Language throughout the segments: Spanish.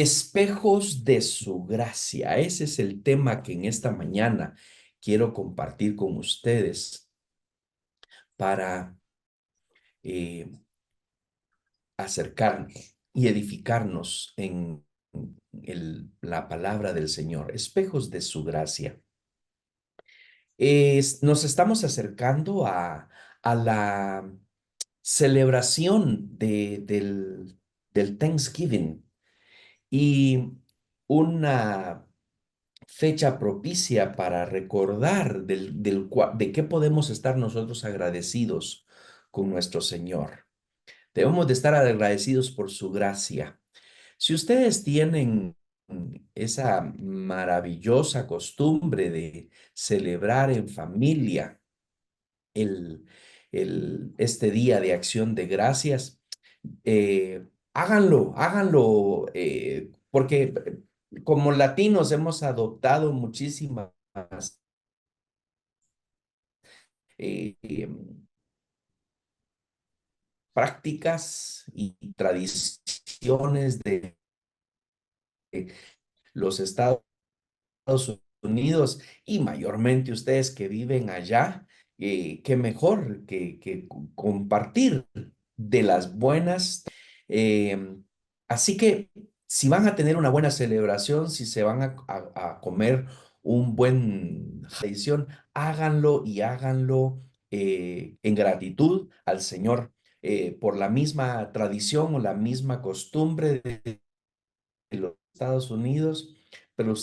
Espejos de su gracia. Ese es el tema que en esta mañana quiero compartir con ustedes para eh, acercarnos y edificarnos en la palabra del Señor. Espejos de su gracia. Nos estamos acercando a la celebración del Thanksgiving y una fecha propicia para recordar de qué podemos estar nosotros agradecidos con nuestro Señor. Debemos de estar agradecidos por su gracia. Si ustedes tienen esa maravillosa costumbre de celebrar en familia el, este día de acción de gracias, háganlo, porque como latinos hemos adoptado muchísimas prácticas y tradiciones de los Estados Unidos y mayormente ustedes que viven allá, qué mejor que compartir de las buenas. Así que si van a tener una buena celebración, si se van a comer un buen tradición, háganlo y háganlo en gratitud al Señor por la misma tradición o la misma costumbre de los Estados Unidos, pero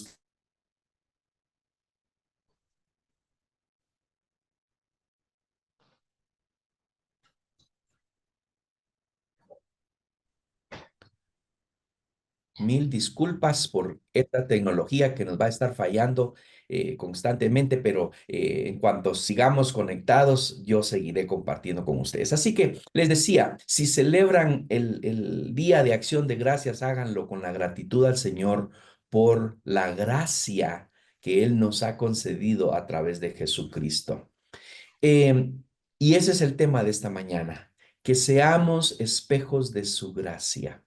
1000 disculpas por esta tecnología que nos va a estar fallando constantemente, pero en cuanto sigamos conectados, yo seguiré compartiendo con ustedes. Así que les decía, si celebran el Día de Acción de Gracias, háganlo con la gratitud al Señor por la gracia que Él nos ha concedido a través de Jesucristo. Y ese es el tema de esta mañana, que seamos espejos de su gracia.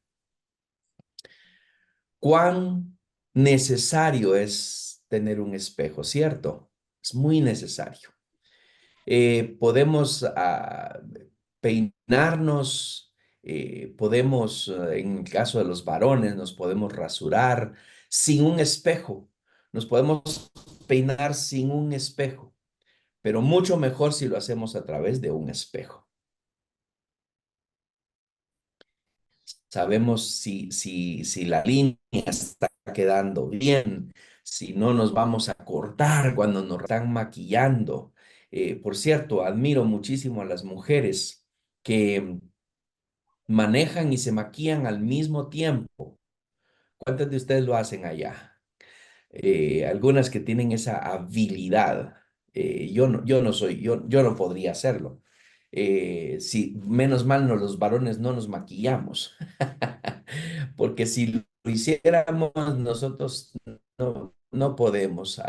Cuán necesario es tener un espejo, ¿cierto? Es muy necesario. Podemos peinarnos, podemos, en el caso de los varones, nos podemos rasurar sin un espejo, nos podemos peinar sin un espejo, pero mucho mejor si lo hacemos a través de un espejo. Sabemos si la línea está quedando bien, si no nos vamos a cortar cuando nos están maquillando. Por cierto, admiro muchísimo a las mujeres que manejan y se maquillan al mismo tiempo. ¿Cuántas de ustedes lo hacen allá? Algunas que tienen esa habilidad. Yo no soy, yo no podría hacerlo. Si menos mal los varones no nos maquillamos, porque si lo hiciéramos nosotros no podemos.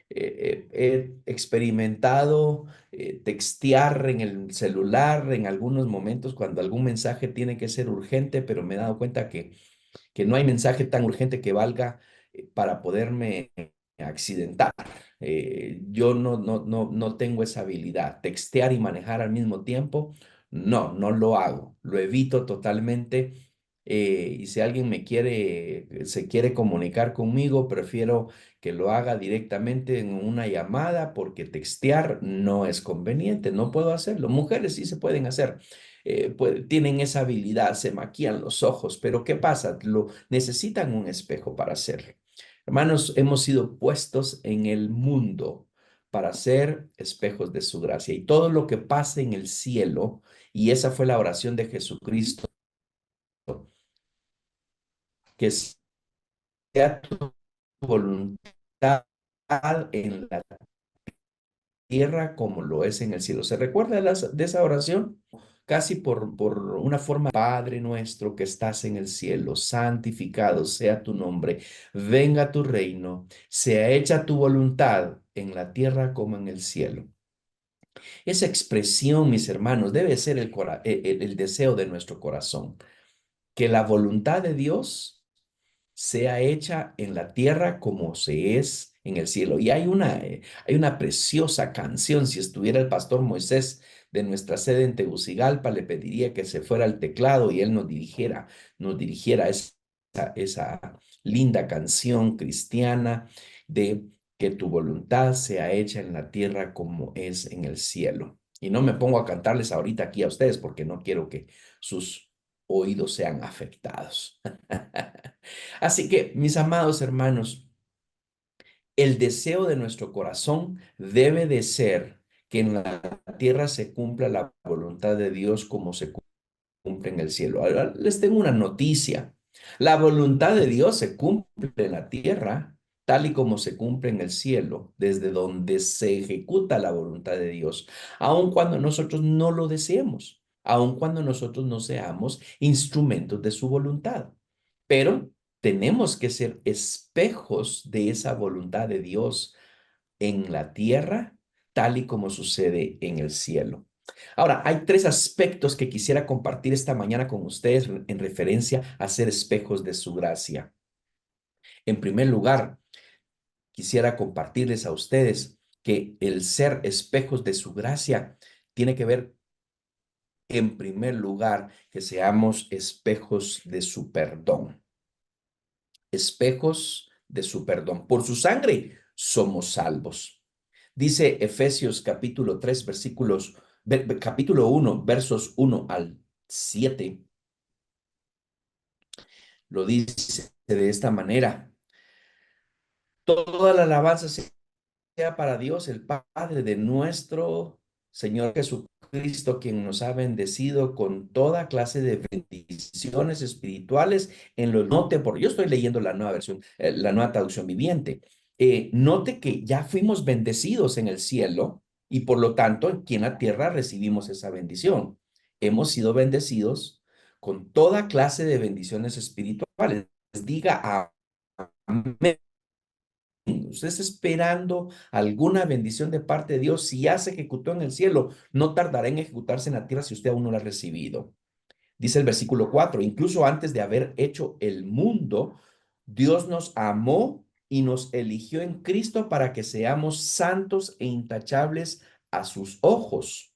He experimentado textear en el celular en algunos momentos cuando algún mensaje tiene que ser urgente, pero me he dado cuenta que no hay mensaje tan urgente que valga para poderme accidentar. Yo no tengo esa habilidad. Textear y manejar al mismo tiempo, no lo hago. Lo evito totalmente. Y si alguien se quiere comunicar conmigo, prefiero que lo haga directamente en una llamada porque textear no es conveniente, no puedo hacerlo. Mujeres sí se pueden hacer, tienen esa habilidad, se maquillan los ojos, pero ¿qué pasa? Necesitan un espejo para hacerlo. Hermanos, hemos sido puestos en el mundo para ser espejos de su gracia y todo lo que pasa en el cielo, y esa fue la oración de Jesucristo, que sea tu voluntad en la tierra como lo es en el cielo. ¿Se recuerda de esa oración? Casi por una forma, Padre nuestro que estás en el cielo, santificado sea tu nombre, venga tu reino, sea hecha tu voluntad en la tierra como en el cielo. Esa expresión, mis hermanos, debe ser el deseo de nuestro corazón, que la voluntad de Dios sea hecha en la tierra como se es en el cielo. Y hay una preciosa canción. Si estuviera el pastor Moisés de nuestra sede en Tegucigalpa, le pediría que se fuera al teclado y él nos dirigiera esa linda canción cristiana de que tu voluntad sea hecha en la tierra como es en el cielo. Y no me pongo a cantarles ahorita aquí a ustedes porque no quiero que sus oídos sean afectados. Así que, mis amados hermanos, el deseo de nuestro corazón debe de ser que en la tierra se cumpla la voluntad de Dios como se cumple en el cielo. Ahora les tengo una noticia. La voluntad de Dios se cumple en la tierra tal y como se cumple en el cielo, desde donde se ejecuta la voluntad de Dios, aun cuando nosotros no lo deseemos, aun cuando nosotros no seamos instrumentos de su voluntad. Pero tenemos que ser espejos de esa voluntad de Dios en la tierra, tal y como sucede en el cielo. Ahora, hay tres aspectos que quisiera compartir esta mañana con ustedes en referencia a ser espejos de su gracia. En primer lugar, quisiera compartirles a ustedes que el ser espejos de su gracia tiene que ver, en primer lugar, que seamos espejos de su perdón. Espejos de su perdón. Por su sangre somos salvos. Dice Efesios capítulo 3, capítulo 1, versos 1 al 7. Lo dice de esta manera. Toda la alabanza sea para Dios, el Padre de nuestro Señor Jesucristo, quien nos ha bendecido con toda clase de bendiciones espirituales en los note por. Yo estoy leyendo la nueva versión, la nueva traducción viviente. Note que ya fuimos bendecidos en el cielo y por lo tanto aquí en la tierra recibimos esa bendición. Hemos sido bendecidos con toda clase de bendiciones espirituales. Diga amén. Usted está esperando alguna bendición de parte de Dios. Si ya se ejecutó en el cielo, no tardará en ejecutarse en la tierra si usted aún no la ha recibido. Dice el versículo 4, incluso antes de haber hecho el mundo, Dios nos amó y nos eligió en Cristo para que seamos santos e intachables a sus ojos.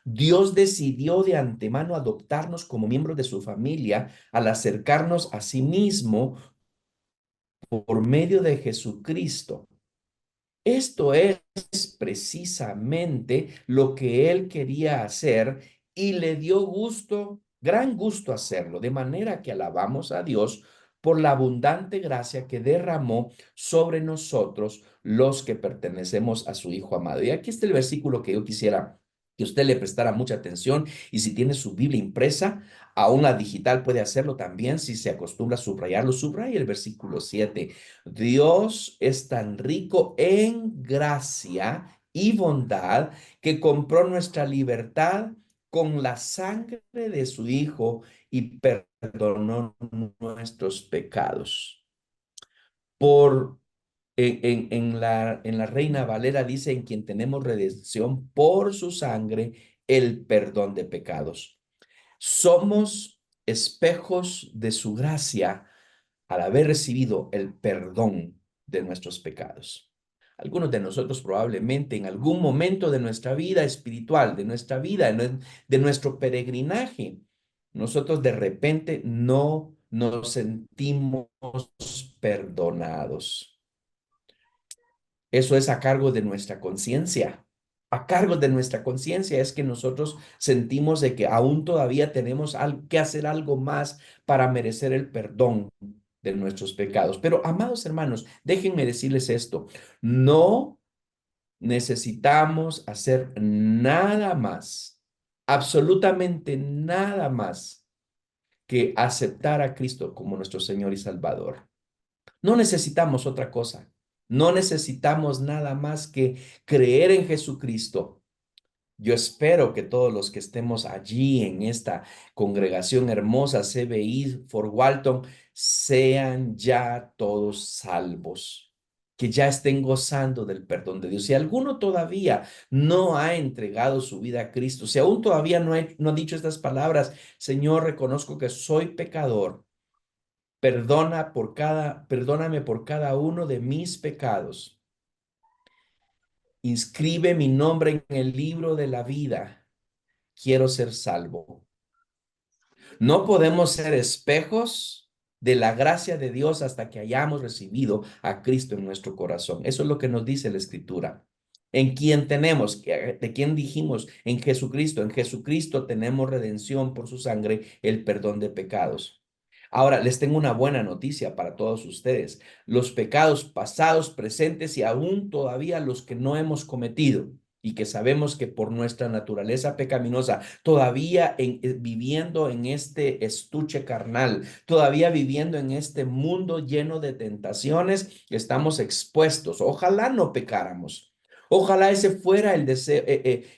Dios decidió de antemano adoptarnos como miembros de su familia al acercarnos a sí mismo por medio de Jesucristo. Esto es precisamente lo que él quería hacer y le dio gusto, gran gusto hacerlo, de manera que alabamos a Dios por la abundante gracia que derramó sobre nosotros los que pertenecemos a su Hijo amado. Y aquí está el versículo que yo quisiera que usted le prestara mucha atención y si tiene su Biblia impresa, aún la digital puede hacerlo también, si se acostumbra a subrayarlo, subraya el versículo 7. Dios es tan rico en gracia y bondad que compró nuestra libertad con la sangre de su Hijo y perdonó nuestros pecados. Por en la Reina Valera dice en quien tenemos redención por su sangre, el perdón de pecados. Somos espejos de su gracia al haber recibido el perdón de nuestros pecados. Algunos de nosotros probablemente en algún momento de nuestra vida espiritual, de nuestra vida, de nuestro peregrinaje, nosotros de repente no nos sentimos perdonados. Eso es a cargo de nuestra conciencia. A cargo de nuestra conciencia es que nosotros sentimos de que aún todavía tenemos que hacer algo más para merecer el perdón de nuestros pecados. Pero, amados hermanos, déjenme decirles esto. No necesitamos hacer nada más, absolutamente nada más que aceptar a Cristo como nuestro Señor y Salvador. No necesitamos otra cosa. No necesitamos nada más que creer en Jesucristo. Yo espero que todos los que estemos allí en esta congregación hermosa CBI for Walton sean ya todos salvos, que ya estén gozando del perdón de Dios. Si alguno todavía no ha entregado su vida a Cristo, si aún todavía no ha dicho estas palabras, Señor, reconozco que soy pecador Perdóname por cada uno de mis pecados. Inscribe mi nombre en el libro de la vida. Quiero ser salvo. No podemos ser espejos de la gracia de Dios hasta que hayamos recibido a Cristo en nuestro corazón. Eso es lo que nos dice la Escritura. En quien tenemos, de quien dijimos, en Jesucristo. En Jesucristo tenemos redención por su sangre, el perdón de pecados. Ahora, les tengo una buena noticia para todos ustedes. Los pecados pasados, presentes y aún todavía los que no hemos cometido y que sabemos que por nuestra naturaleza pecaminosa, todavía viviendo en este estuche carnal, todavía viviendo en este mundo lleno de tentaciones, estamos expuestos. Ojalá no pecáramos. Ojalá ese fuera el deseo,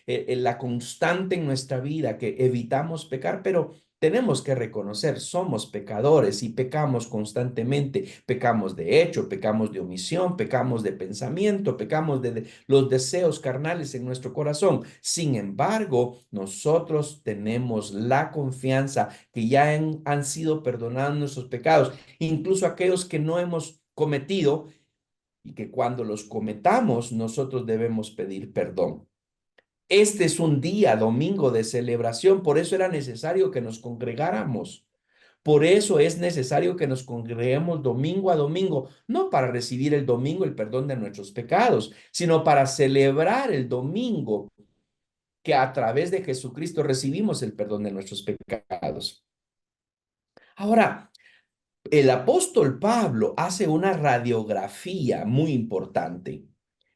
la constante en nuestra vida, que evitamos pecar, pero tenemos que reconocer, somos pecadores y pecamos constantemente. Pecamos de hecho, pecamos de omisión, pecamos de pensamiento, pecamos de los deseos carnales en nuestro corazón. Sin embargo, nosotros tenemos la confianza que ya han sido perdonados nuestros pecados, incluso aquellos que no hemos cometido y que cuando los cometamos nosotros debemos pedir perdón. Este es un día, domingo de celebración, por eso era necesario que nos congregáramos. Por eso es necesario que nos congreguemos domingo a domingo, no para recibir el domingo el perdón de nuestros pecados, sino para celebrar el domingo que a través de Jesucristo recibimos el perdón de nuestros pecados. Ahora, el apóstol Pablo hace una radiografía muy importante.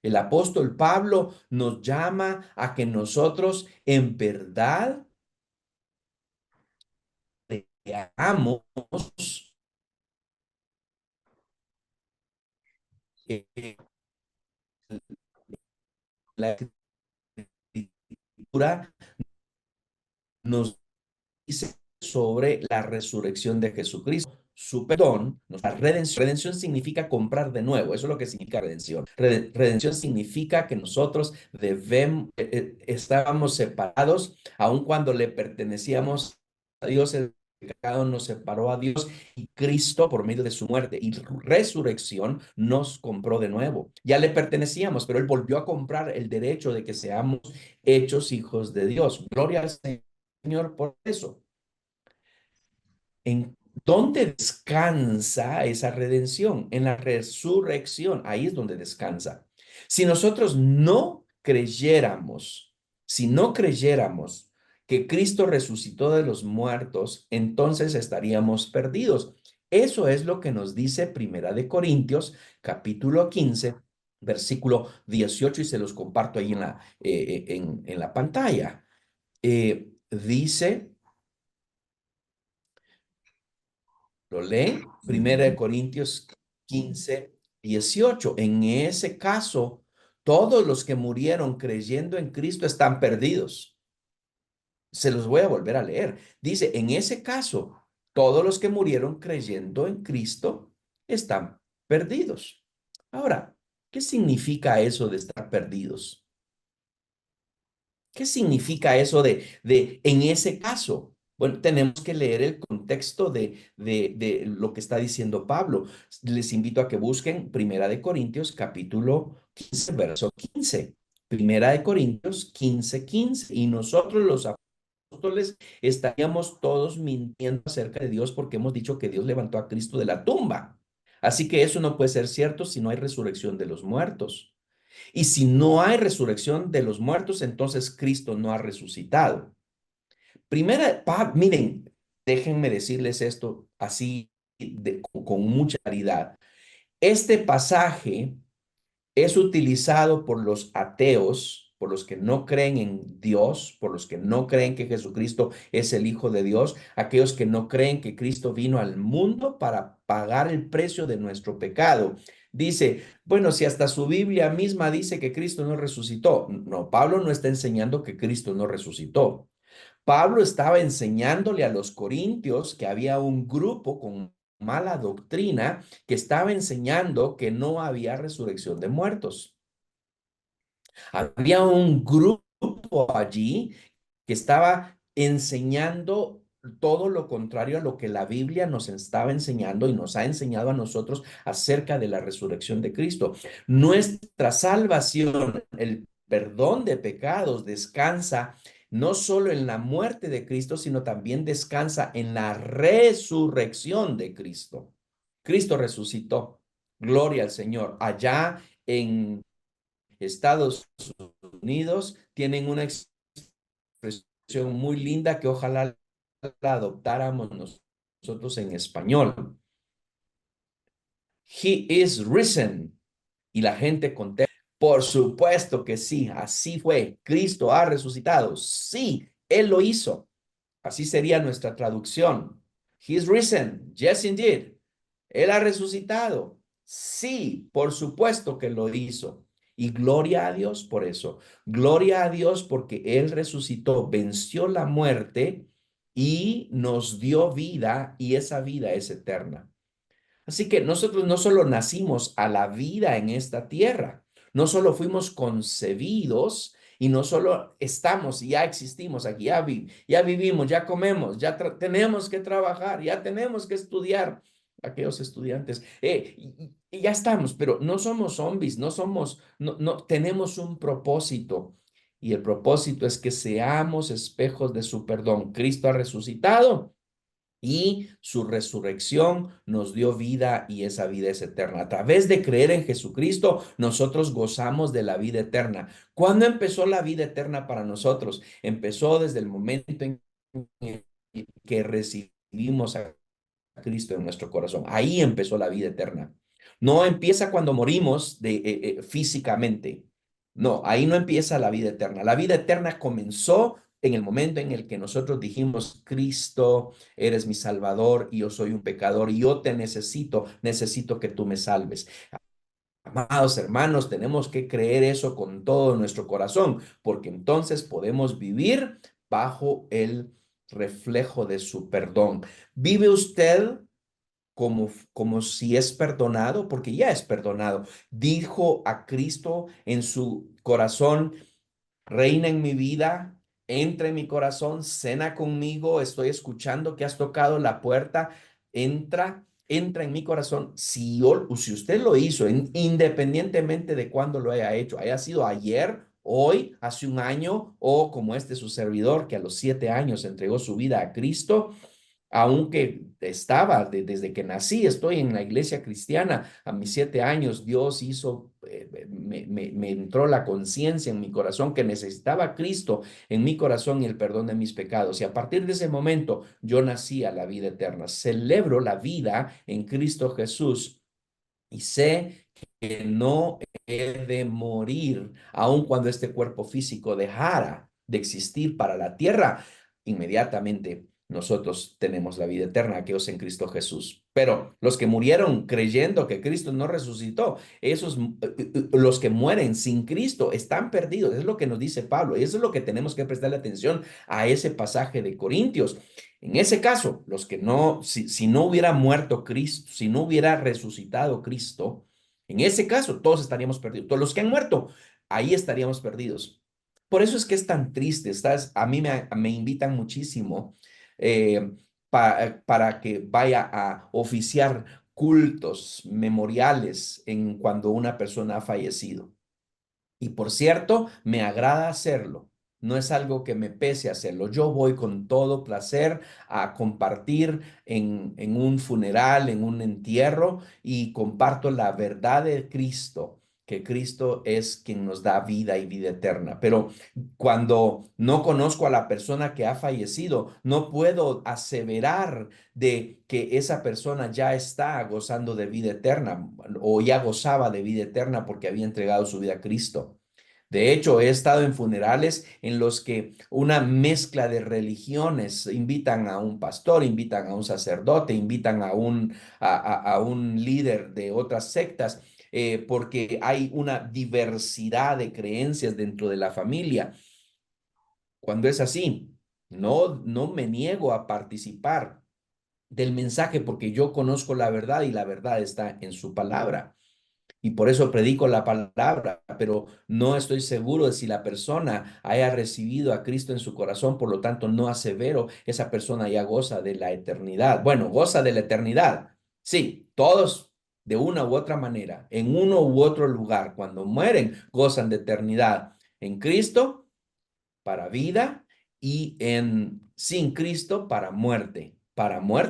El apóstol Pablo nos llama a que nosotros en verdad veamos eh, la escritura nos dice sobre la resurrección de Jesucristo. Su perdón, nuestra redención. Redención significa comprar de nuevo. Eso es lo que significa redención. Redención significa que nosotros estábamos separados, aun cuando le pertenecíamos a Dios. El pecado nos separó a Dios y Cristo, por medio de su muerte y resurrección, nos compró de nuevo. Ya le pertenecíamos, pero Él volvió a comprar el derecho de que seamos hechos hijos de Dios. Gloria al Señor por eso. ¿En dónde descansa esa redención? En la resurrección, ahí es donde descansa. Si nosotros no creyéramos, si no creyéramos que Cristo resucitó de los muertos, entonces estaríamos perdidos. Eso es lo que nos dice Primera de Corintios, capítulo 15, versículo 18, y se los comparto ahí en la pantalla. Dice, ¿lo leen? Primera de Corintios 15, 18. En ese caso, todos los que murieron creyendo en Cristo están perdidos. Se los voy a volver a leer. Dice, en ese caso, todos los que murieron creyendo en Cristo están perdidos. Ahora, ¿qué significa eso de estar perdidos? ¿Qué significa eso de en ese caso? Bueno, tenemos que leer el contexto de lo que está diciendo Pablo. Les invito a que busquen Primera de Corintios, capítulo 15, verso 15. Primera de Corintios 15, 15. Y nosotros los apóstoles estaríamos todos mintiendo acerca de Dios porque hemos dicho que Dios levantó a Cristo de la tumba. Así que eso no puede ser cierto si no hay resurrección de los muertos. Y si no hay resurrección de los muertos, entonces Cristo no ha resucitado. Miren, déjenme decirles esto así con mucha claridad. Este pasaje es utilizado por los ateos, por los que no creen en Dios, por los que no creen que Jesucristo es el Hijo de Dios, aquellos que no creen que Cristo vino al mundo para pagar el precio de nuestro pecado. Dice, bueno, si hasta su Biblia misma dice que Cristo no resucitó. No, Pablo no está enseñando que Cristo no resucitó. Pablo estaba enseñándole a los corintios que había un grupo con mala doctrina que estaba enseñando que no había resurrección de muertos. Había un grupo allí que estaba enseñando todo lo contrario a lo que la Biblia nos estaba enseñando y nos ha enseñado a nosotros acerca de la resurrección de Cristo. Nuestra salvación, el perdón de pecados, descansa no solo en la muerte de Cristo, sino también descansa en la resurrección de Cristo. Cristo resucitó. Gloria al Señor. Allá en Estados Unidos tienen una expresión muy linda que ojalá la adoptáramos nosotros en español. He is risen. Y la gente contesta, por supuesto que sí, así fue. Cristo ha resucitado. Sí, Él lo hizo. Así sería nuestra traducción. He is risen. Yes, indeed. Él ha resucitado. Sí, por supuesto que lo hizo. Y gloria a Dios por eso. Gloria a Dios porque Él resucitó, venció la muerte y nos dio vida y esa vida es eterna. Así que nosotros no solo nacimos a la vida en esta tierra, no solo fuimos concebidos y no solo estamos y ya existimos aquí, ya vivimos, ya comemos, ya tenemos que trabajar, ya tenemos que estudiar, aquellos estudiantes, y ya estamos, pero no somos zombies, no tenemos un propósito. Y el propósito es que seamos espejos de su perdón. Cristo ha resucitado y su resurrección nos dio vida y esa vida es eterna. A través de creer en Jesucristo, nosotros gozamos de la vida eterna. ¿Cuándo empezó la vida eterna para nosotros? Empezó desde el momento en que recibimos a Cristo en nuestro corazón. Ahí empezó la vida eterna. No empieza cuando morimos físicamente. No, ahí no empieza la vida eterna. La vida eterna comenzó en el momento en el que nosotros dijimos, Cristo, eres mi Salvador y yo soy un pecador y yo te necesito que tú me salves. Amados hermanos, tenemos que creer eso con todo nuestro corazón, porque entonces podemos vivir bajo el reflejo de su perdón. ¿Vive usted como si es perdonado? Porque ya es perdonado. Dijo a Cristo en su corazón, reina en mi vida, entra en mi corazón, cena conmigo, estoy escuchando que has tocado la puerta, entra en mi corazón. Si usted lo hizo, independientemente de cuándo lo haya hecho, haya sido ayer, hoy, hace un año, o como su servidor que a los 7 años entregó su vida a Cristo, aunque desde que nací, estoy en la iglesia cristiana, a mis 7 años Dios hizo, me entró la conciencia en mi corazón que necesitaba a Cristo en mi corazón y el perdón de mis pecados. Y a partir de ese momento yo nací a la vida eterna. Celebro la vida en Cristo Jesús y sé que no he de morir, aun cuando este cuerpo físico dejara de existir para la tierra, inmediatamente nosotros tenemos la vida eterna, que es en Cristo Jesús. Pero los que murieron creyendo que Cristo no resucitó, los que mueren sin Cristo están perdidos. Es lo que nos dice Pablo y eso es lo que tenemos que prestarle atención a ese pasaje de Corintios. En ese caso, los que no, si no hubiera muerto Cristo, si no hubiera resucitado Cristo, en ese caso todos estaríamos perdidos. Todos los que han muerto, ahí estaríamos perdidos. Por eso es que es tan triste. A mí me invitan muchísimo para que vaya a oficiar cultos memoriales en cuando una persona ha fallecido. Y por cierto, me agrada hacerlo. No es algo que me pese hacerlo. Yo voy con todo placer a compartir en un funeral, en un entierro, y comparto la verdad de Cristo, que Cristo es quien nos da vida y vida eterna. Pero cuando no conozco a la persona que ha fallecido, no puedo aseverar de que esa persona ya está gozando de vida eterna o ya gozaba de vida eterna porque había entregado su vida a Cristo. De hecho, he estado en funerales en los que una mezcla de religiones invitan a un pastor, invitan a un sacerdote, invitan a un líder de otras sectas, porque hay una diversidad de creencias dentro de la familia. Cuando es así, no me niego a participar del mensaje porque yo conozco la verdad y la verdad está en su palabra. y por eso predico la palabra, pero no estoy seguro de si la persona haya recibido a Cristo en su corazón, por lo tanto no asevero, esa persona ya goza de la eternidad. Bueno, goza de la eternidad. Sí, todos de una u otra manera, en uno u otro lugar, cuando mueren, gozan de eternidad en Cristo para vida y en sin Cristo para muerte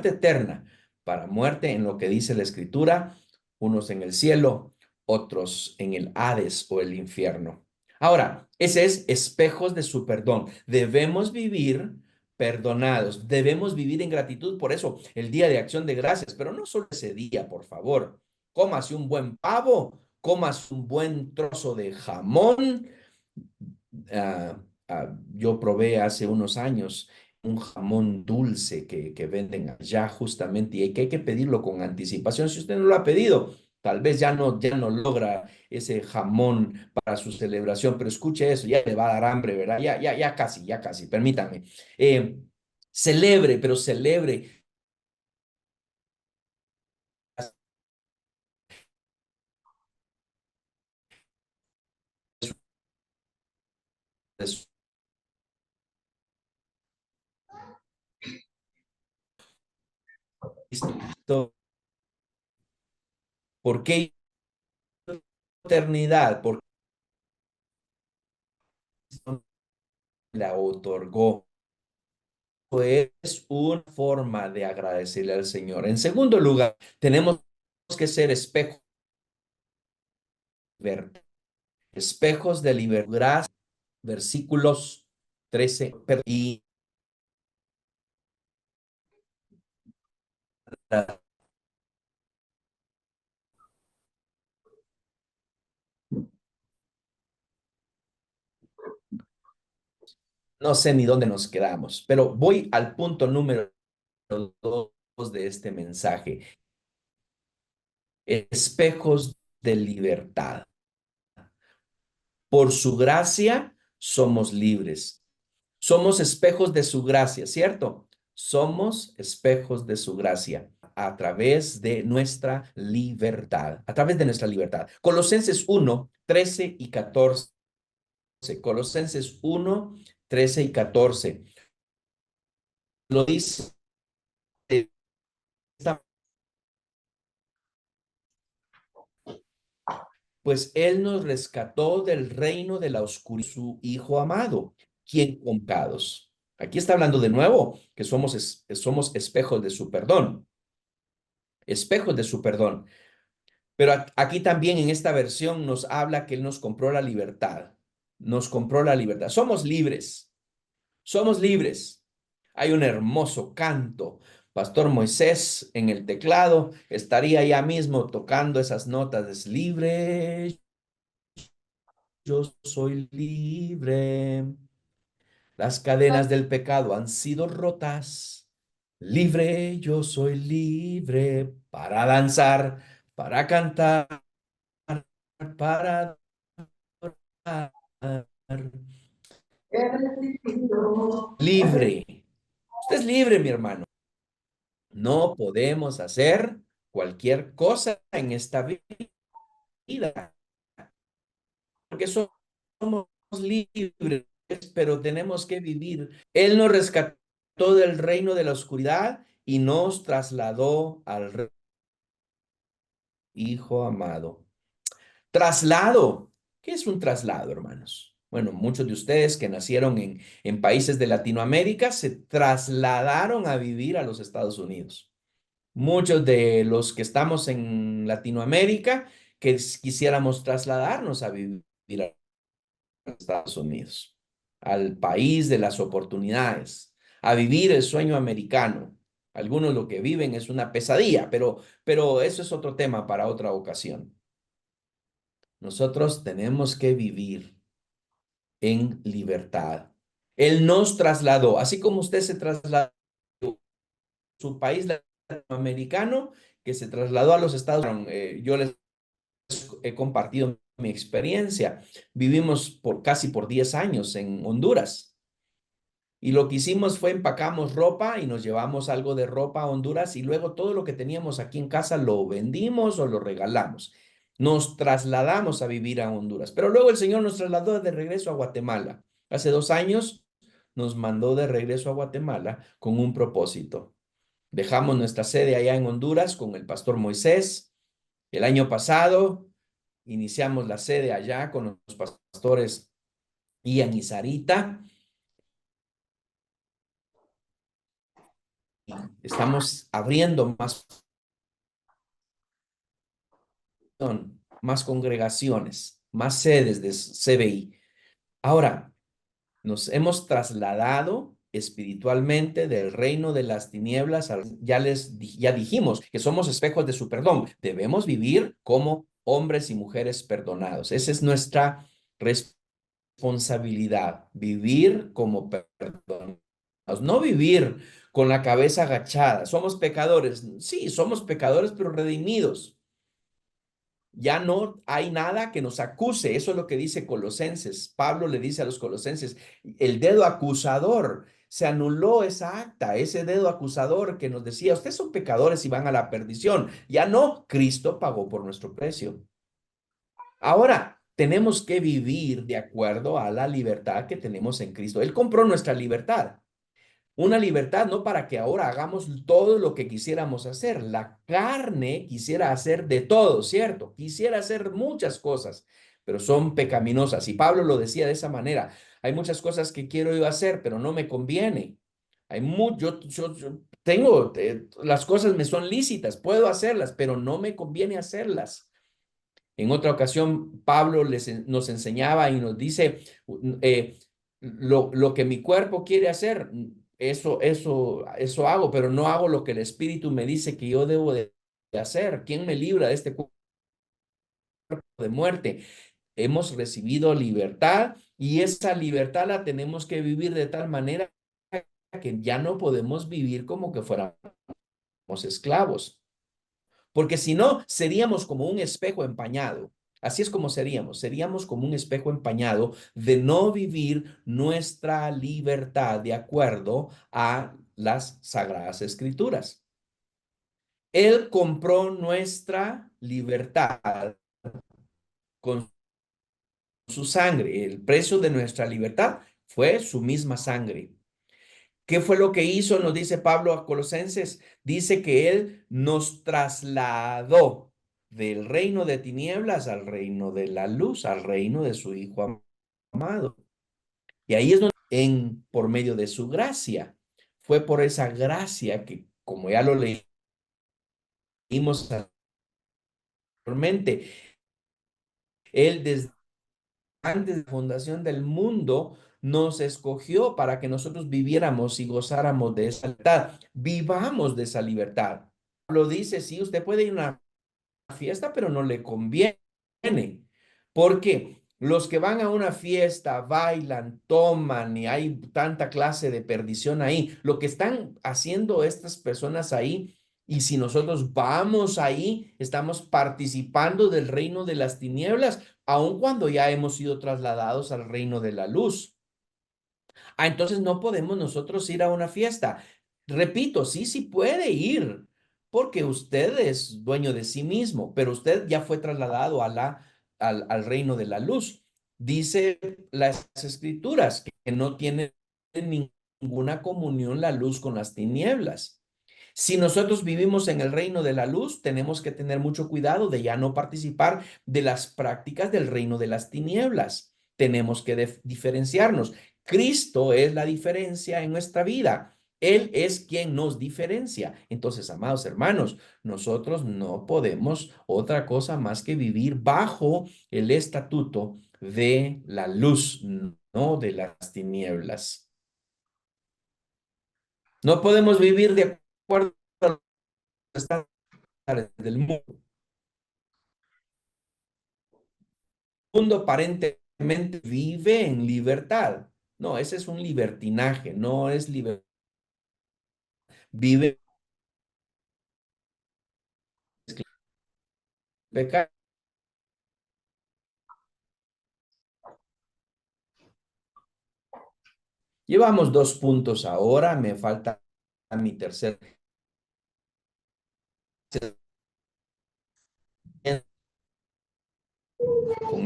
eterna, para muerte en lo que dice la Escritura, unos en el cielo, otros en el Hades o el infierno. Ahora, ese es espejos de su perdón. Debemos vivir perdonados, debemos vivir en gratitud. Por eso, el día de acción de gracias, pero no solo ese día, por favor. Cómase un buen pavo, cómase un buen trozo de jamón, ah, yo probé hace unos años un jamón dulce que venden allá justamente y que hay que pedirlo con anticipación. Si usted no lo ha pedido, tal vez ya no logra ese jamón para su celebración, pero escuche eso, ya le va a dar hambre, ¿verdad? Ya casi, permítame. Eh, Celebre, pero celebre ¿Por qué eternidad? Porque la otorgó. Es una forma de agradecerle al Señor. En segundo lugar, tenemos que ser espejos de libertad, versículos 13 y no sé ni dónde nos quedamos, pero voy al punto número 2 de este mensaje. Espejos de libertad. Por su gracia somos libres. Somos espejos de su gracia, ¿cierto? Somos espejos de su gracia a través de nuestra libertad, a través de nuestra libertad. Colosenses 1, 13 y 14. Colosenses 1, 13 y 14. Lo dice de esta, pues Él nos rescató del reino de la oscuridad, su Hijo amado, quien comprados. Aquí está hablando de nuevo que somos espejos de su perdón, espejos de su perdón. Pero aquí también en esta versión nos habla que Él nos compró la libertad. Nos compró la libertad. Somos libres. Somos libres. Hay un hermoso canto. Pastor Moisés en el teclado estaría ya mismo tocando esas notas. Es libre, yo soy libre. Las cadenas del pecado han sido rotas. Libre, yo soy libre para danzar, para cantar, para libre. Usted es libre, mi hermano. No podemos hacer cualquier cosa en esta vida, porque somos libres, pero tenemos que vivir. Él nos rescató del reino de la oscuridad y nos trasladó al Hijo amado. Traslado. ¿Qué es un traslado, hermanos? Bueno, muchos de ustedes que nacieron en países de Latinoamérica se trasladaron a vivir a los Estados Unidos. Muchos de los que estamos en Latinoamérica que quisiéramos trasladarnos a vivir a los Estados Unidos, al país de las oportunidades, a vivir el sueño americano. Algunos lo que viven es una pesadilla, pero eso es otro tema para otra ocasión. Latinoamérica, nosotros tenemos que vivir en libertad. Él nos trasladó, así como usted se trasladó a su país latinoamericano, que se trasladó a los Estados Unidos. Yo les he compartido mi experiencia. Vivimos casi por 10 años en Honduras. Y lo que hicimos fue empacamos ropa y nos llevamos algo de ropa a Honduras y luego todo lo que teníamos aquí en casa lo vendimos o lo regalamos. nos trasladamos a vivir a Honduras, pero luego el Señor nos trasladó de regreso a Guatemala. Hace 2 años nos mandó de regreso a Guatemala con un propósito. Dejamos nuestra sede allá en Honduras con el pastor Moisés. El año pasado iniciamos la sede allá con los pastores Ian y Sarita. Estamos abriendo más congregaciones, más sedes de CBI. Ahora, nos hemos trasladado espiritualmente del reino de las tinieblas. Ya dijimos que somos espejos de su perdón. Debemos vivir como hombres y mujeres perdonados. Esa es nuestra responsabilidad, vivir como perdonados, no vivir con la cabeza agachada. Somos pecadores. Sí, somos pecadores, pero redimidos. Ya no hay nada que nos acuse. Eso es lo que dice Colosenses. Pablo le dice a los colosenses, el dedo acusador, se anuló esa acta, ese dedo acusador que nos decía, ustedes son pecadores y van a la perdición. Ya no, Cristo pagó por nuestro precio. Ahora, tenemos que vivir de acuerdo a la libertad que tenemos en Cristo. Él compró nuestra libertad. Una libertad no para que ahora hagamos todo lo que quisiéramos hacer. La carne quisiera hacer de todo, ¿cierto? Quisiera hacer muchas cosas, pero son pecaminosas. Y Pablo lo decía de esa manera. Hay muchas cosas que quiero yo hacer, pero no me conviene. Yo tengo, las cosas me son lícitas, puedo hacerlas, pero no me conviene hacerlas. En otra ocasión, Pablo nos enseñaba y nos dice, eh, lo que mi cuerpo quiere hacer, eso hago, pero no hago lo que el Espíritu me dice que yo debo de hacer. ¿Quién me libra de este cuerpo de muerte? Hemos recibido libertad y esa libertad la tenemos que vivir de tal manera que ya no podemos vivir como que fuéramos esclavos. Porque si no, seríamos como un espejo empañado. Así es como seríamos como un espejo empañado de no vivir nuestra libertad de acuerdo a las Sagradas Escrituras. Él compró nuestra libertad con su sangre. El precio de nuestra libertad fue su misma sangre. ¿Qué fue lo que hizo? Nos dice Pablo a Colosenses. Dice que Él nos trasladó del reino de tinieblas al reino de la luz, al reino de su Hijo amado. Y ahí es donde, por medio de su gracia, fue por esa gracia que, como ya lo leímos anteriormente, Él desde antes de la fundación del mundo nos escogió para que nosotros viviéramos y gozáramos de esa libertad. Vivamos de esa libertad. Lo dice, sí, usted puede ir a una fiesta, pero no le conviene. Porque los que van a una fiesta, bailan, toman y hay tanta clase de perdición ahí. Lo que están haciendo estas personas ahí, y si nosotros vamos ahí, estamos participando del reino de las tinieblas, aun cuando ya hemos sido trasladados al reino de la luz. Entonces no podemos nosotros ir a una fiesta. Repito, sí puede ir, porque usted es dueño de sí mismo, pero usted ya fue trasladado al reino de la luz. Dice las escrituras que no tiene ninguna comunión la luz con las tinieblas. Si nosotros vivimos en el reino de la luz, tenemos que tener mucho cuidado de ya no participar de las prácticas del reino de las tinieblas. Tenemos que diferenciarnos. Cristo es la diferencia en nuestra vida. Él es quien nos diferencia. Entonces, amados hermanos, nosotros no podemos otra cosa más que vivir bajo el estatuto de la luz, no de las tinieblas. No podemos vivir de acuerdo a los estándares del mundo. El mundo aparentemente vive en libertad. No, ese es un libertinaje, no es libertad. Vive pecado. Llevamos 2 puntos ahora, me falta mi tercer.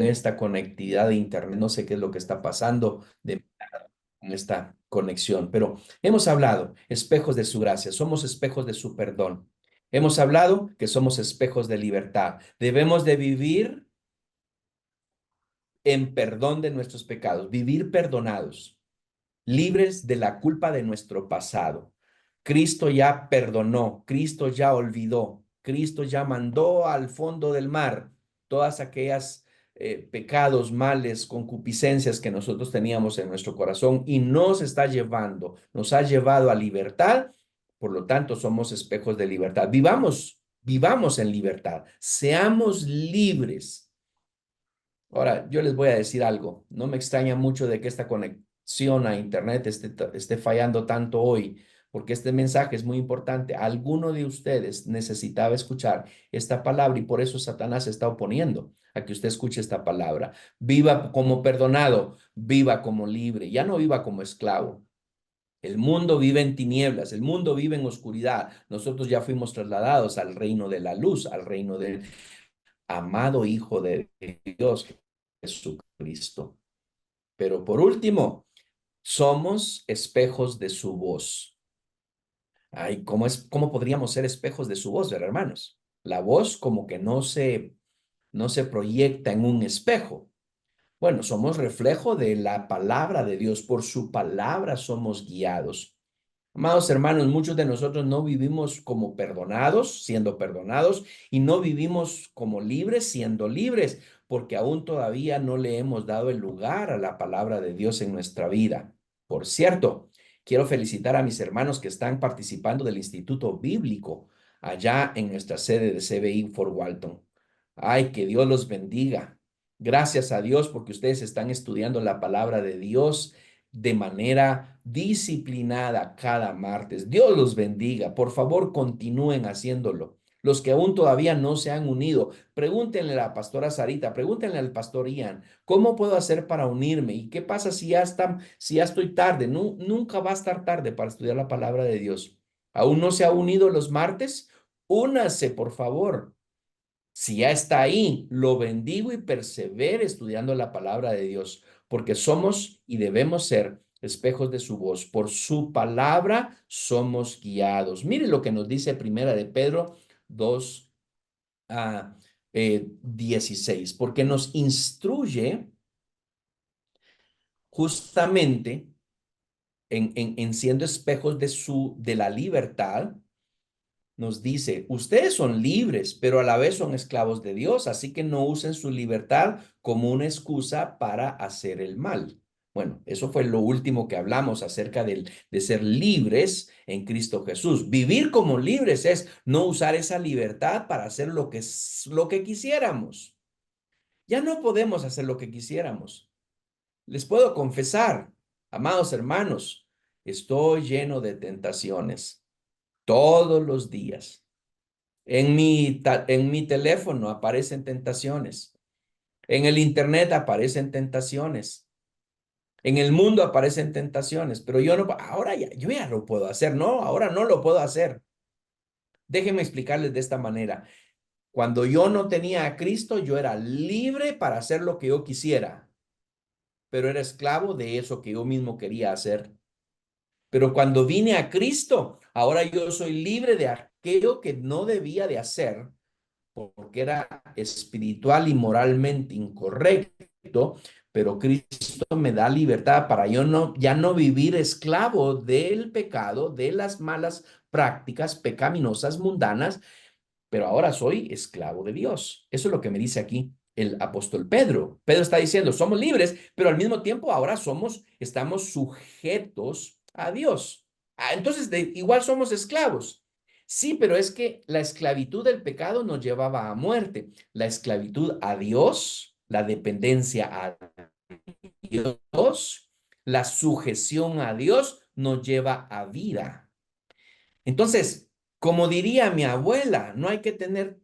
con esta conectividad de internet. No sé qué es lo que está pasando con esta conexión, pero hemos hablado, espejos de su gracia, somos espejos de su perdón. Hemos hablado que somos espejos de libertad. Debemos de vivir en perdón de nuestros pecados, vivir perdonados, libres de la culpa de nuestro pasado. Cristo ya perdonó, Cristo ya olvidó, Cristo ya mandó al fondo del mar todas aquellas pecados, males, concupiscencias que nosotros teníamos en nuestro corazón y nos está llevando, nos ha llevado a libertad. Por lo tanto, somos espejos de libertad. Vivamos en libertad, seamos libres. Ahora, yo les voy a decir algo. No me extraña mucho de que esta conexión a Internet esté fallando tanto hoy, porque este mensaje es muy importante. Alguno de ustedes necesitaba escuchar esta palabra y por eso Satanás se está oponiendo a que usted escuche esta palabra. Viva como perdonado, viva como libre, ya no viva como esclavo. El mundo vive en tinieblas, el mundo vive en oscuridad. Nosotros ya fuimos trasladados al reino de la luz, al reino del amado Hijo de Dios, Jesucristo. Pero por último, somos espejos de su voz. Ay, ¿cómo podríamos ser espejos de su voz, hermanos? La voz como que no se proyecta en un espejo. Bueno, somos reflejo de la palabra de Dios. Por su palabra somos guiados. Amados hermanos, muchos de nosotros no vivimos como perdonados, siendo perdonados, y no vivimos como libres, siendo libres, porque aún todavía no le hemos dado el lugar a la palabra de Dios en nuestra vida. Por cierto, quiero felicitar a mis hermanos que están participando del Instituto Bíblico allá en nuestra sede de CBI Fort Walton. Ay, que Dios los bendiga. Gracias a Dios porque ustedes están estudiando la palabra de Dios de manera disciplinada cada martes. Dios los bendiga. Por favor, continúen haciéndolo. Los que aún todavía no se han unido, pregúntenle a la pastora Sarita, pregúntenle al pastor Ian, ¿cómo puedo hacer para unirme? ¿Y qué pasa si ya estoy tarde? Nunca va a estar tarde para estudiar la palabra de Dios. ¿Aún no se ha unido los martes? Únase, por favor. Si ya está ahí, lo bendigo y persevere estudiando la palabra de Dios, porque somos y debemos ser espejos de su voz. Por su palabra somos guiados. Mire lo que nos dice Primera de Pedro 2 a 16, porque nos instruye justamente en siendo espejos de la libertad. Nos dice, ustedes son libres, pero a la vez son esclavos de Dios, así que no usen su libertad como una excusa para hacer el mal. Bueno, eso fue lo último que hablamos acerca de ser libres en Cristo Jesús. Vivir como libres es no usar esa libertad para hacer lo que quisiéramos. Ya no podemos hacer lo que quisiéramos. Les puedo confesar, amados hermanos, estoy lleno de tentaciones todos los días. En mi teléfono aparecen tentaciones. En el internet aparecen tentaciones. En el mundo aparecen tentaciones, pero yo ya lo puedo hacer. No, ahora no lo puedo hacer. Déjenme explicarles de esta manera. Cuando yo no tenía a Cristo, yo era libre para hacer lo que yo quisiera, pero era esclavo de eso que yo mismo quería hacer. Pero cuando vine a Cristo, ahora yo soy libre de aquello que no debía de hacer porque era espiritual y moralmente incorrecto, pero Cristo me da libertad para ya no vivir esclavo del pecado, de las malas prácticas pecaminosas mundanas, pero ahora soy esclavo de Dios. Eso es lo que me dice aquí el apóstol Pedro. Pedro está diciendo, somos libres, pero al mismo tiempo ahora estamos sujetos a Dios. Entonces, igual somos esclavos. Sí, pero es que la esclavitud del pecado nos llevaba a muerte. La esclavitud a Dios, la dependencia a Dios, la sujeción a Dios nos lleva a vida. Entonces, como diría mi abuela, no hay que tener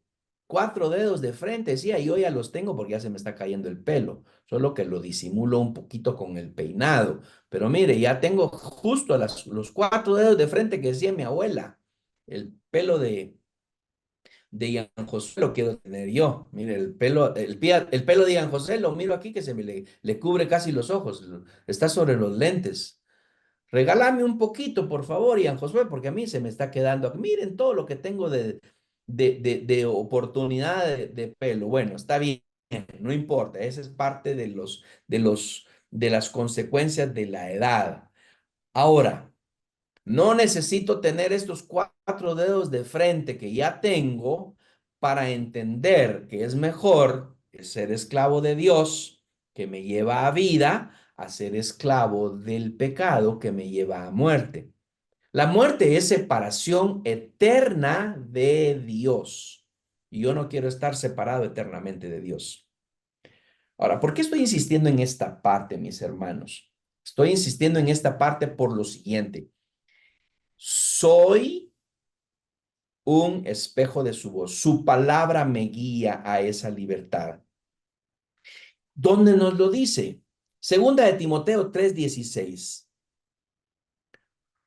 cuatro dedos de frente. Decía, yo ya los tengo porque ya se me está cayendo el pelo, solo que lo disimulo un poquito con el peinado. Pero mire, ya tengo justo los cuatro dedos de frente que decía mi abuela. El pelo de Ian José lo quiero tener yo. Mire, el pelo de Ian José lo miro aquí que le cubre casi los ojos, está sobre los lentes. Regálame un poquito, por favor, Ian Josué, porque a mí se me está quedando. Miren todo lo que tengo de oportunidad de pelo. Bueno, está bien, no importa. Esa es parte de las consecuencias de la edad. Ahora, no necesito tener estos cuatro dedos de frente que ya tengo para entender que es mejor ser esclavo de Dios, que me lleva a vida, a ser esclavo del pecado que me lleva a muerte. La muerte es separación eterna de Dios. Y yo no quiero estar separado eternamente de Dios. Ahora, ¿por qué estoy insistiendo en esta parte, mis hermanos? Estoy insistiendo en esta parte por lo siguiente. Soy un espejo de su voz. Su palabra me guía a esa libertad. ¿Dónde nos lo dice? Segunda de Timoteo 3:16.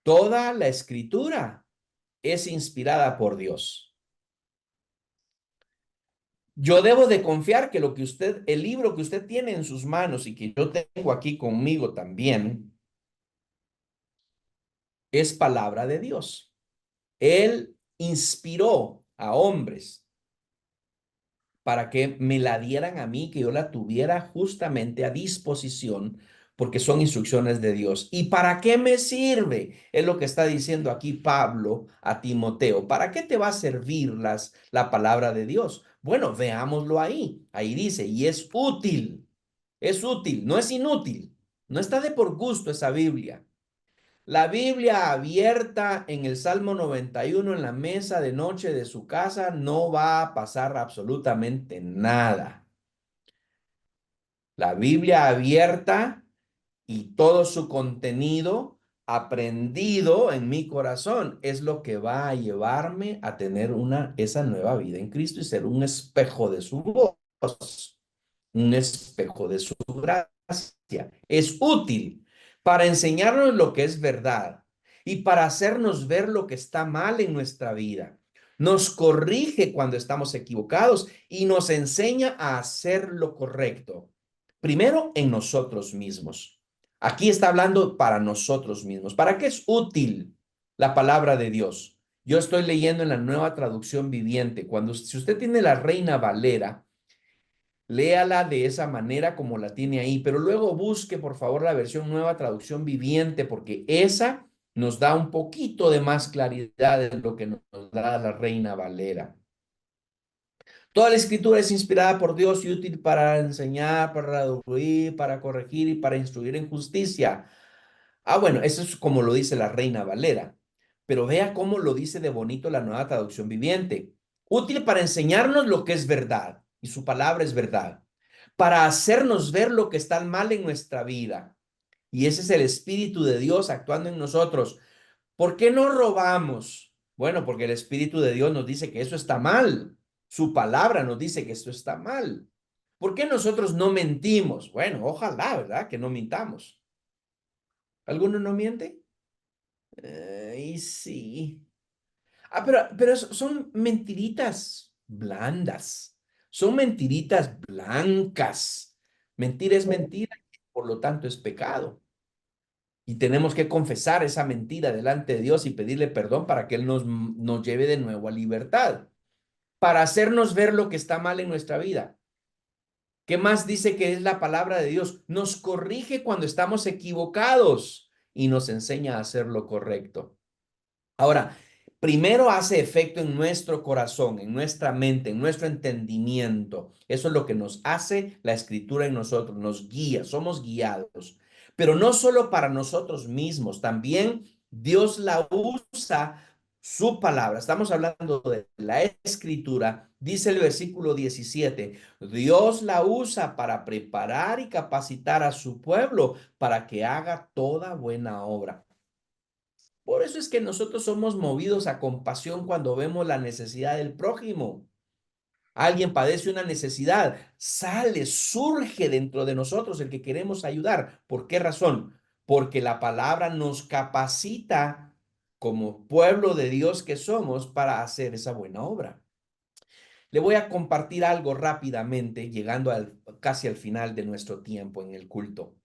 Toda la escritura es inspirada por Dios. Yo debo de confiar que el libro que usted tiene en sus manos y que yo tengo aquí conmigo también, es palabra de Dios. Él inspiró a hombres para que me la dieran a mí, que yo la tuviera justamente a disposición, porque son instrucciones de Dios. ¿Y para qué me sirve? Es lo que está diciendo aquí Pablo a Timoteo. ¿Para qué te va a servir la palabra de Dios? Bueno, veámoslo ahí. Ahí dice, y es útil, no es inútil. No está de por gusto esa Biblia. La Biblia abierta en el Salmo 91 en la mesa de noche de su casa no va a pasar absolutamente nada. La Biblia abierta y todo su contenido aprendido en mi corazón es lo que va a llevarme a tener esa nueva vida en Cristo y ser un espejo de su voz, un espejo de su gracia. Es útil para enseñarnos lo que es verdad y para hacernos ver lo que está mal en nuestra vida. Nos corrige cuando estamos equivocados y nos enseña a hacer lo correcto. Primero, en nosotros mismos. Aquí está hablando para nosotros mismos. ¿Para qué es útil la palabra de Dios? Yo estoy leyendo en la Nueva Traducción Viviente. Si usted tiene la Reina Valera, léala de esa manera como la tiene ahí, pero luego busque por favor la versión Nueva Traducción Viviente, porque esa nos da un poquito de más claridad de lo que nos da la Reina Valera. Toda la escritura es inspirada por Dios y útil para enseñar, para redarguir, para corregir y para instruir en justicia. Ah, bueno, eso es como lo dice la Reina Valera. Pero vea cómo lo dice de bonito la Nueva Traducción Viviente. Útil para enseñarnos lo que es verdad, y su palabra es verdad, para hacernos ver lo que está mal en nuestra vida. Y ese es el Espíritu de Dios actuando en nosotros. ¿Por qué no robamos? Bueno, porque el Espíritu de Dios nos dice que eso está mal. Su palabra nos dice que esto está mal. ¿Por qué nosotros no mentimos? Bueno, ojalá, ¿verdad? Que no mintamos. ¿Alguno no miente? Y sí. Ah, pero son mentiritas blandas. Son mentiritas blancas. Mentira es mentira, por lo tanto es pecado. Y tenemos que confesar esa mentira delante de Dios y pedirle perdón para que Él nos lleve de nuevo a libertad, para hacernos ver lo que está mal en nuestra vida. ¿Qué más dice que es la palabra de Dios? Nos corrige cuando estamos equivocados y nos enseña a hacer lo correcto. Ahora, primero hace efecto en nuestro corazón, en nuestra mente, en nuestro entendimiento. Eso es lo que nos hace la escritura en nosotros, nos guía, somos guiados. Pero no solo para nosotros mismos, también Dios la usa su palabra. Estamos hablando de la escritura. Dice el versículo 17, Dios la usa para preparar y capacitar a su pueblo para que haga toda buena obra. Por eso es que nosotros somos movidos a compasión cuando vemos la necesidad del prójimo. Alguien padece una necesidad, surge dentro de nosotros el que queremos ayudar. ¿Por qué razón? Porque la palabra nos capacita como pueblo de Dios que somos para hacer esa buena obra. Le voy a compartir algo rápidamente, llegando casi al final de nuestro tiempo en el culto.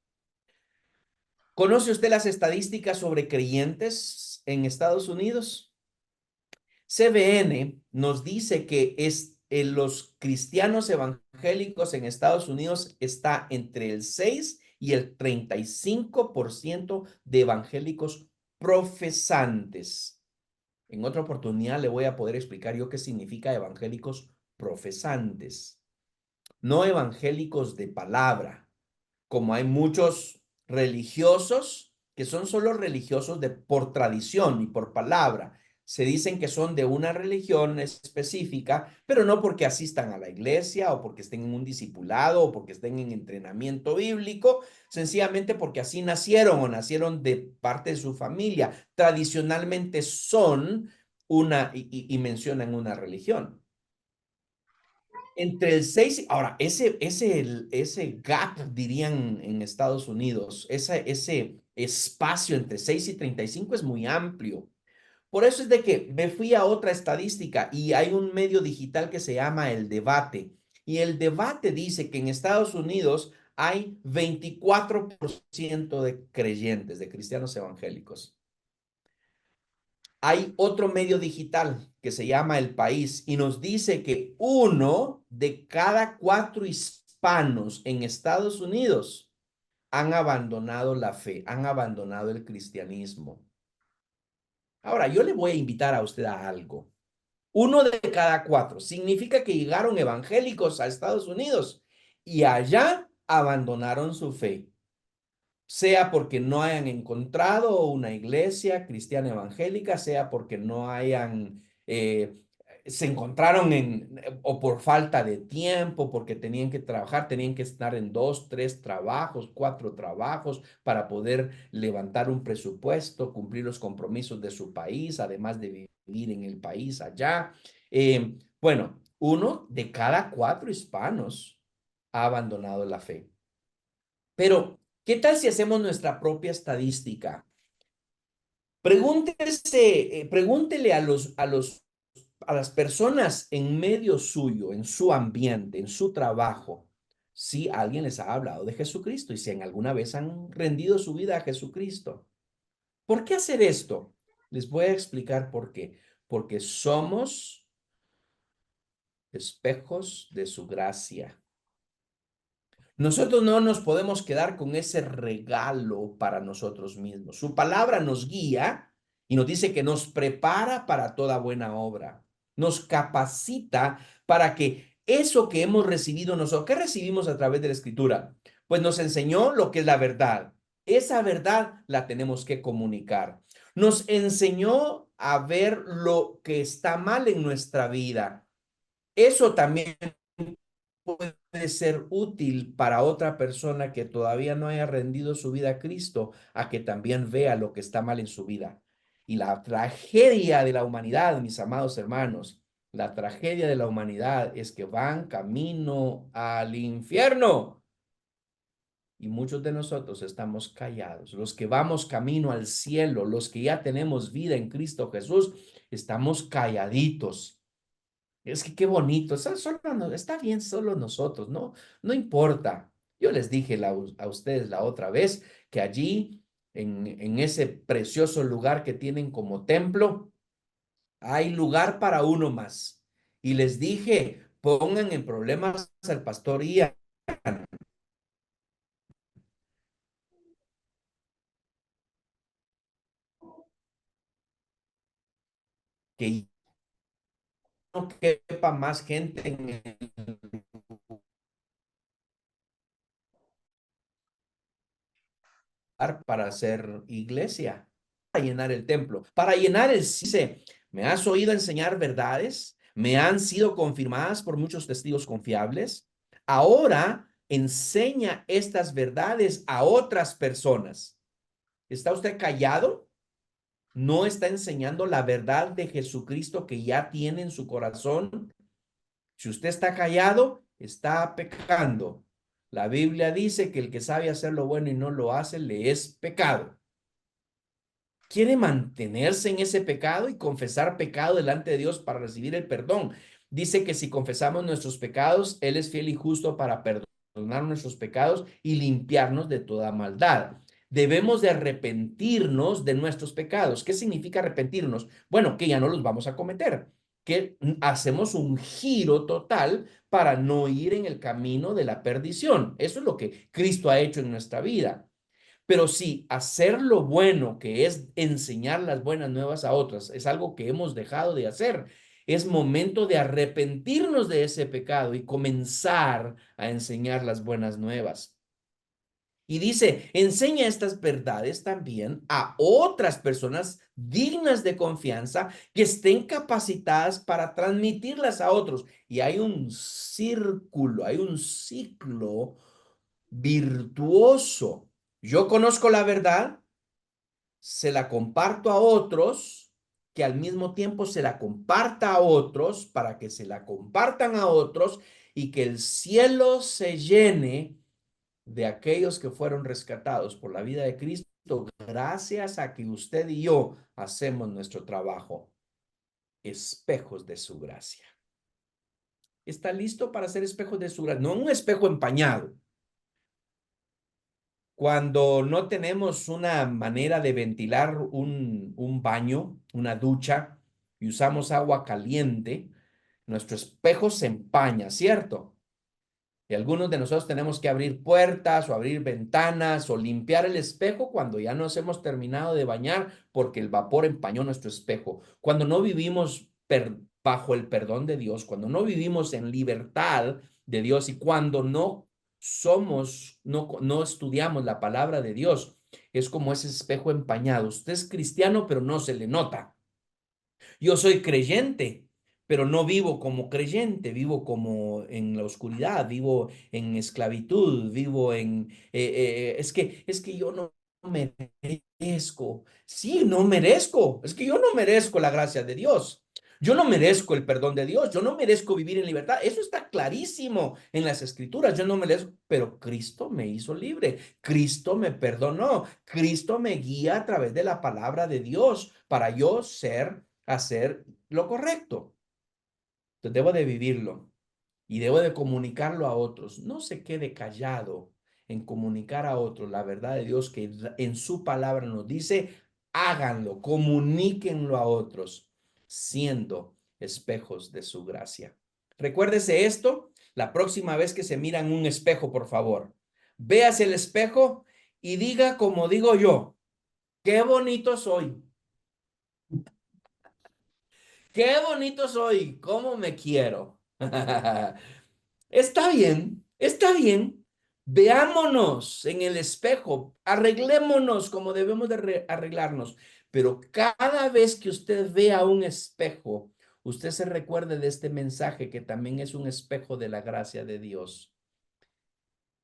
¿Conoce usted las estadísticas sobre creyentes en Estados Unidos? CBN nos dice que los cristianos evangélicos en Estados Unidos está entre el 6 y el 35% de evangélicos profesantes. En otra oportunidad le voy a poder explicar yo qué significa evangélicos profesantes, no evangélicos de palabra, como hay muchos religiosos que son solo religiosos por tradición y por palabra. Se dicen que son de una religión específica, pero no porque asistan a la iglesia o porque estén en un discipulado o porque estén en entrenamiento bíblico, sencillamente porque así nacieron o nacieron de parte de su familia. Tradicionalmente son y mencionan una religión. Entre el 6, ahora, ese gap, dirían en Estados Unidos, ese espacio entre 6 y 35 es muy amplio. Por eso es de que me fui a otra estadística y hay un medio digital que se llama El Debate. Y El Debate dice que en Estados Unidos hay 24% de creyentes, de cristianos evangélicos. Hay otro medio digital que se llama El País y nos dice que 1 de cada 4 hispanos en Estados Unidos han abandonado la fe, han abandonado el cristianismo. Ahora, yo le voy a invitar a usted a algo. 1 de cada 4 significa que llegaron evangélicos a Estados Unidos y allá abandonaron su fe, sea porque no hayan encontrado una iglesia cristiana evangélica, sea porque no hayan, se encontraron o por falta de tiempo, porque tenían que trabajar, tenían que estar en 2, 3 trabajos, 4 trabajos para poder levantar un presupuesto, cumplir los compromisos de su país, además de vivir en el país allá. Bueno, 1 de cada 4 hispanos ha abandonado la fe. Pero, ¿qué tal si hacemos nuestra propia estadística? Pregúntele a las personas en medio suyo, en su ambiente, en su trabajo, si alguien les ha hablado de Jesucristo y si en alguna vez han rendido su vida a Jesucristo. ¿Por qué hacer esto? Les voy a explicar por qué. Porque somos espejos de su gracia. Nosotros no nos podemos quedar con ese regalo para nosotros mismos. Su palabra nos guía y nos dice que nos prepara para toda buena obra. Nos capacita para que eso que hemos recibido nosotros, ¿qué recibimos a través de la Escritura? Pues nos enseñó lo que es la verdad. Esa verdad la tenemos que comunicar. Nos enseñó a ver lo que está mal en nuestra vida. Eso también puede ser útil para otra persona que todavía no haya rendido su vida a Cristo, a que también vea lo que está mal en su vida. Y la tragedia de la humanidad, mis amados hermanos, la tragedia de la humanidad es que van camino al infierno. Y muchos de nosotros estamos callados. Los que vamos camino al cielo, los que ya tenemos vida en Cristo Jesús, estamos calladitos. Es que qué bonito, está bien solo nosotros, ¿no? No importa. Yo les dije a ustedes la otra vez que allí, en ese precioso lugar que tienen como templo, hay lugar para uno más. Y les dije, pongan en problemas al pastor Ian, que no quepa más gente en el lugar para hacer iglesia, para llenar el templo, para llenar el CICE. ¿Me has oído enseñar verdades? ¿Me han sido confirmadas por muchos testigos confiables? Ahora enseña estas verdades a otras personas. ¿Está usted callado? ¿No está enseñando la verdad de Jesucristo que ya tiene en su corazón? Si usted está callado, está pecando. La Biblia dice que el que sabe hacer lo bueno y no lo hace, le es pecado. ¿Quiere mantenerse en ese pecado y confesar pecado delante de Dios para recibir el perdón? dice que si confesamos nuestros pecados, Él es fiel y justo para perdonar nuestros pecados y limpiarnos de toda maldad. Debemos de arrepentirnos de nuestros pecados. ¿Qué significa arrepentirnos? Bueno, que ya no los vamos a cometer, que hacemos un giro total para no ir en el camino de la perdición. Eso es lo que Cristo ha hecho en nuestra vida. Pero sí, hacer lo bueno, que es enseñar las buenas nuevas a otras, es algo que hemos dejado de hacer. Es momento de arrepentirnos de ese pecado y comenzar a enseñar las buenas nuevas. Y dice, enseña estas verdades también a otras personas dignas de confianza que estén capacitadas para transmitirlas a otros. Y hay un círculo, hay un ciclo virtuoso. Yo conozco la verdad, se la comparto a otros, que al mismo tiempo se la comparta a otros para que se la compartan a otros y que el cielo se llene de aquellos que fueron rescatados por la vida de Cristo gracias a que usted y yo hacemos nuestro trabajo, espejos de su gracia. ¿Está listo para ser espejos de su gracia? No un espejo empañado. Cuando no tenemos una manera de ventilar un baño, una ducha, y usamos agua caliente, nuestro espejo se empaña, ¿cierto? Y algunos de nosotros tenemos que abrir puertas o abrir ventanas o limpiar el espejo cuando ya nos hemos terminado de bañar porque el vapor empañó nuestro espejo. Cuando no vivimos bajo el perdón de Dios, cuando no vivimos en libertad de Dios y cuando no estudiamos la palabra de Dios, es como ese espejo empañado. Usted es cristiano, pero no se le nota. Yo soy creyente, pero no vivo como creyente, vivo como en la oscuridad, vivo en esclavitud, vivo es que yo no merezco. Sí, no merezco. Es que yo no merezco la gracia de Dios. Yo no merezco el perdón de Dios. Yo no merezco vivir en libertad. Eso está clarísimo en las escrituras. Yo no merezco, pero Cristo me hizo libre. Cristo me perdonó. Cristo me guía a través de la palabra de Dios para yo hacer lo correcto. Entonces debo de vivirlo y debo de comunicarlo a otros. No se quede callado en comunicar a otros la verdad de Dios que en su palabra nos dice, háganlo, comuníquenlo a otros, siendo espejos de su gracia. Recuérdese esto la próxima vez que se mira en un espejo, por favor. Véase el espejo y diga como digo yo, qué bonito soy. Qué bonito soy, cómo me quiero. Está bien, está bien. Veámonos en el espejo, arreglémonos como debemos de arreglarnos, pero cada vez que usted vea un espejo, usted se recuerde de este mensaje que también es un espejo de la gracia de Dios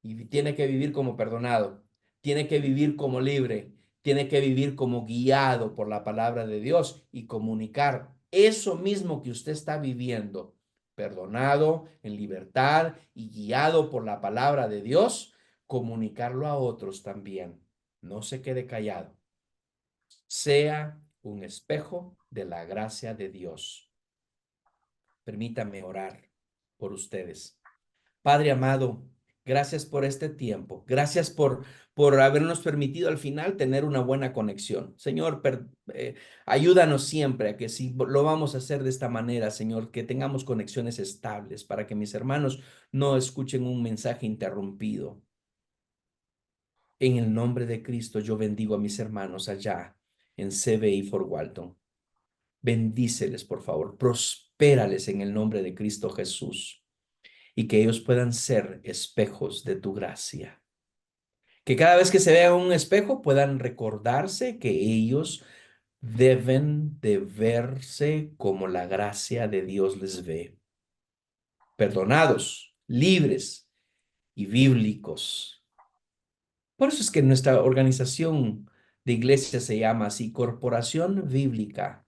y tiene que vivir como perdonado, tiene que vivir como libre, tiene que vivir como guiado por la palabra de Dios y comunicar eso mismo que usted está viviendo, perdonado, en libertad y guiado por la palabra de Dios, comunicarlo a otros también. No se quede callado. Sea un espejo de la gracia de Dios. Permítame orar por ustedes. Padre amado, gracias por este tiempo. Gracias por habernos permitido al final tener una buena conexión. Señor, ayúdanos siempre a que si lo vamos a hacer de esta manera, Señor, que tengamos conexiones estables para que mis hermanos no escuchen un mensaje interrumpido. En el nombre de Cristo, yo bendigo a mis hermanos allá en CBI for Walton. Bendíceles, por favor. Prospérales en el nombre de Cristo Jesús y que ellos puedan ser espejos de tu gracia. Que cada vez que se vean un espejo puedan recordarse que ellos deben de verse como la gracia de Dios les ve, perdonados, libres y bíblicos. Por eso es que nuestra organización de iglesia se llama así, Corporación Bíblica,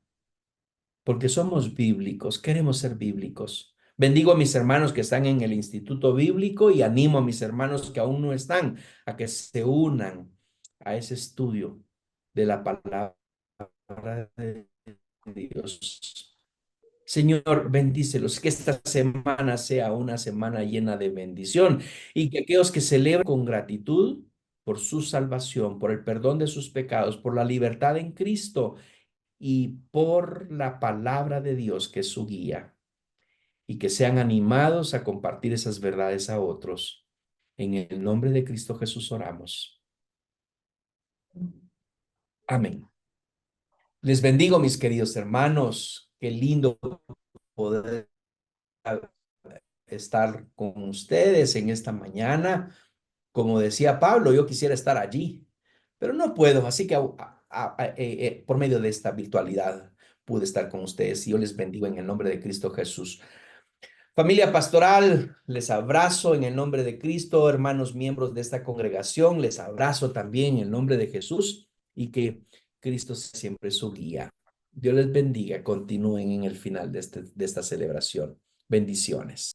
porque somos bíblicos, queremos ser bíblicos. Bendigo a mis hermanos que están en el Instituto Bíblico y animo a mis hermanos que aún no están a que se unan a ese estudio de la palabra de Dios. Señor, bendícelos, que esta semana sea una semana llena de bendición y que aquellos que celebran con gratitud por su salvación, por el perdón de sus pecados, por la libertad en Cristo y por la palabra de Dios que es su guía, y que sean animados a compartir esas verdades a otros. En el nombre de Cristo Jesús oramos. Amén. Les bendigo, mis queridos hermanos. Qué lindo poder estar con ustedes en esta mañana. Como decía Pablo, yo quisiera estar allí, pero no puedo, así que por medio de esta virtualidad pude estar con ustedes y yo les bendigo en el nombre de Cristo Jesús. Familia pastoral, les abrazo en el nombre de Cristo, hermanos miembros de esta congregación, les abrazo también en el nombre de Jesús y que Cristo sea siempre su guía. Dios les bendiga, continúen en el final de esta celebración. Bendiciones.